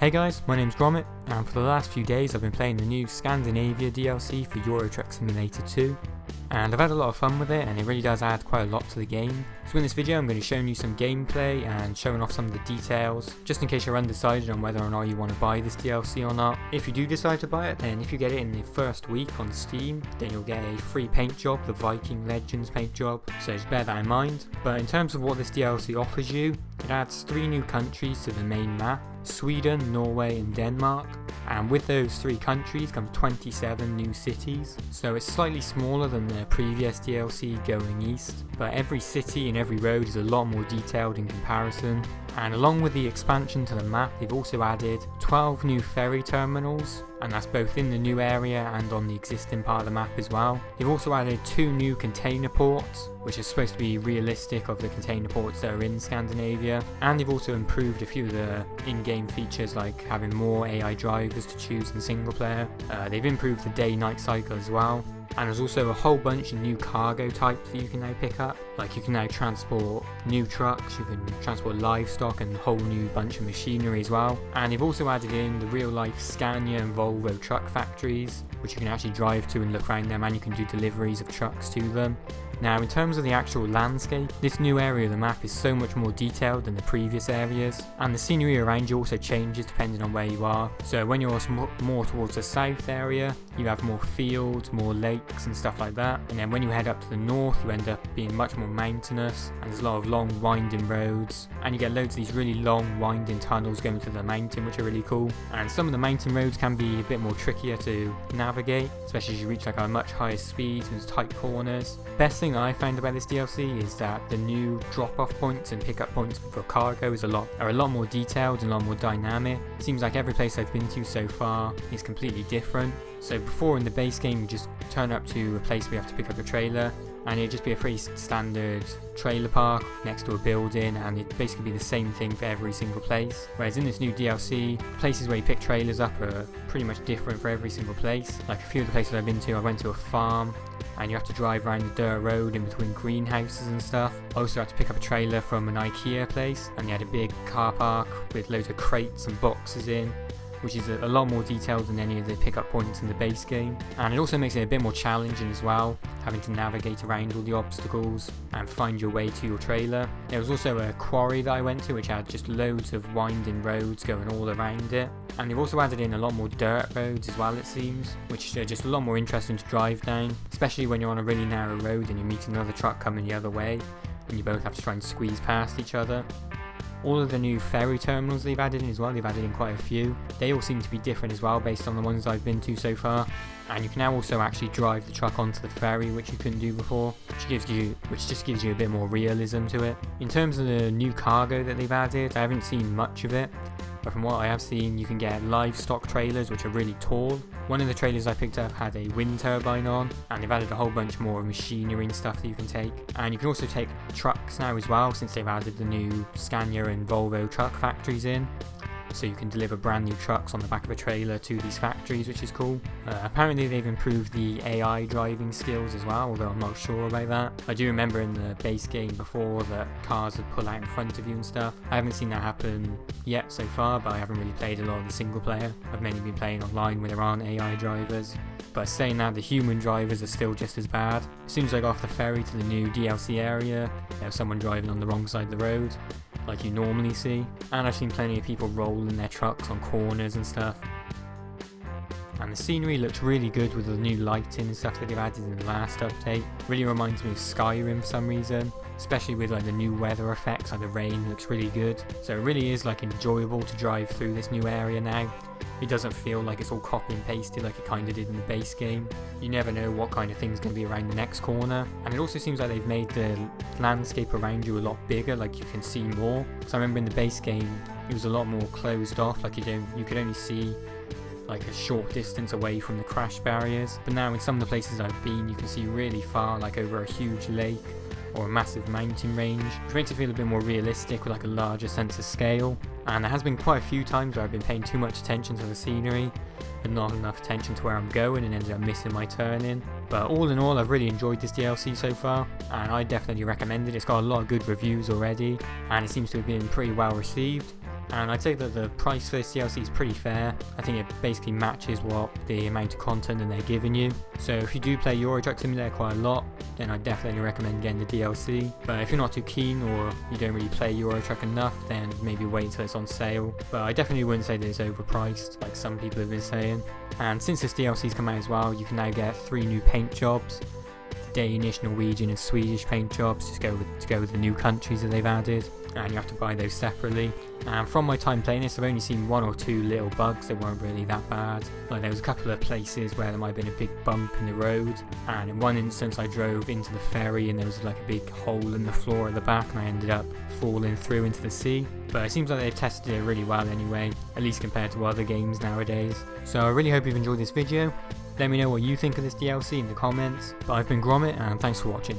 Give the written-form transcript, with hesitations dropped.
Hey guys, my name's Gromit, and for the last few days I've been playing the new Scandinavia DLC for Euro Truck Simulator 2, and I've had a lot of fun with it, and it really does add quite a lot to the game. So in this video I'm going to be showing you some gameplay and showing off some of the details, just in case you're undecided on whether or not you want to buy this DLC or not. If you do decide to buy it, then if you get it in the first week on Steam, then you'll get a free paint job, the Viking Legends paint job, so just bear that in mind. But in terms of what this DLC offers you, it adds 3 new countries to the main map: Sweden, Norway and Denmark, and with those 3 countries come 27 new cities. So it's slightly smaller than the previous DLC Going East, but every city and every road is a lot more detailed in comparison. And along with the expansion to the map, they've also added 12 new ferry terminals, and that's both in the new area and on the existing part of the map as well. They've also added 2 new container ports, which is supposed to be realistic of the container ports that are in Scandinavia, and they've also improved a few of the in-game features like having more AI drivers to choose in single player. They've improved the day-night cycle as well. And there's also a whole bunch of new cargo types that you can now pick up. Like you can now transport new trucks, you can transport livestock and a whole new bunch of machinery as well. And they've also added in the real life Scania and Volvo truck factories, which you can actually drive to and look around them, and you can do deliveries of trucks to them. Now in terms of the actual landscape, this new area of the map is so much more detailed than the previous areas, and the scenery around you also changes depending on where you are. So when you're more towards the south area, you have more fields, more lakes and stuff like that, and then when you head up to the north you end up being much more mountainous, and there's a lot of long winding roads, and you get loads of these really long winding tunnels going to the mountain, which are really cool. And some of the mountain roads can be a bit more trickier to navigate, especially as you reach like a much higher speed and tight corners. Best thing I found about this DLC is that the new drop-off points and pick-up points for cargo are a lot more detailed and a lot more dynamic. It seems like every place I've been to so far is completely different. So before in the base game you just turn up to a place where you have to pick up a trailer, and it'd just be a pretty standard trailer park next to a building, and it'd basically be the same thing for every single place. Whereas in this new DLC, places where you pick trailers up are pretty much different for every single place. Like a few of the places I've been to, I went to a farm, and you have to drive around the dirt road in between greenhouses and stuff. I also had to pick up a trailer from an IKEA place, and they had a big car park with loads of crates and boxes in, which is a lot more detailed than any of the pickup points in the base game. And it also makes it a bit more challenging as well, having to navigate around all the obstacles and find your way to your trailer. There was also a quarry that I went to which had just loads of winding roads going all around it. And they've also added in a lot more dirt roads as well, it seems, which are just a lot more interesting to drive down, especially when you're on a really narrow road and you meet another truck coming the other way and you both have to try and squeeze past each other. All of the new ferry terminals they've added in as well, they've added in quite a few. They all seem to be different as well based on the ones I've been to so far. And you can now also actually drive the truck onto the ferry, which you couldn't do before, which just gives you a bit more realism to it. In terms of the new cargo that they've added, I haven't seen much of it, but from what I have seen you can get livestock trailers which are really tall. One of the trailers I picked up had a wind turbine on, and they've added a whole bunch more machinery and stuff that you can take. And you can also take trucks now as well, since they've added the new Scania and Volvo truck factories in. So you can deliver brand new trucks on the back of a trailer to these factories, which is cool. Apparently they've improved the AI driving skills as well, although I'm not sure about that. I do remember in the base game before that cars would pull out in front of you and stuff. I haven't seen that happen yet so far, but I haven't really played a lot of the single player. I've mainly been playing online where there aren't AI drivers. But saying that, the human drivers are still just as bad. As soon as I got off the ferry to the new DLC area, there was someone driving on the wrong side of the road, like you normally see. And I've seen plenty of people rolling their trucks on corners and stuff. And the scenery looks really good with the new lighting and stuff that they've added in the last update. Really reminds me of Skyrim for some reason, especially with like the new weather effects, like the rain looks really good. So it really is like enjoyable to drive through this new area now. It doesn't feel like it's all copy and pasted like it kind of did in the base game. You never know what kind of thing's going to be around the next corner. And it also seems like they've made the landscape around you a lot bigger, like you can see more. So I remember in the base game it was a lot more closed off, like you could only see like a short distance away from the crash barriers. But now in some of the places I've been you can see really far, like over a huge lake or a massive mountain range, which makes it feel a bit more realistic with like a larger sense of scale. And there has been quite a few times where I've been paying too much attention to the scenery and not enough attention to where I'm going, and ended up missing my turn in. But all in all, I've really enjoyed this DLC so far, and I definitely recommend it. It's got a lot of good reviews already, and it seems to have been pretty well received. and I'd say that the price for this DLC is pretty fair. I think it basically matches what the amount of content that they're giving you. So if you do play Euro Truck Simulator quite a lot, then I definitely recommend getting the DLC. But if you're not too keen, or you don't really play Euro Truck enough, then maybe wait until it's on sale. But I definitely wouldn't say that it's overpriced, like some people have been saying. And since this DLC's come out as well, you can now get 3 new paint jobs. Danish, Norwegian and Swedish paint jobs to go with the new countries that they've added, and you have to buy those separately. And from my time playing this, I've only seen 1 or 2 little bugs that weren't really that bad. Like there was a couple of places where there might have been a big bump in the road, and in one instance I drove into the ferry and there was like a big hole in the floor at the back and I ended up falling through into the sea. But it seems like they've tested it really well anyway, at least compared to other games nowadays. So I really hope you've enjoyed this video. Let me know what you think of this DLC in the comments. But I've been Gromit, and thanks for watching.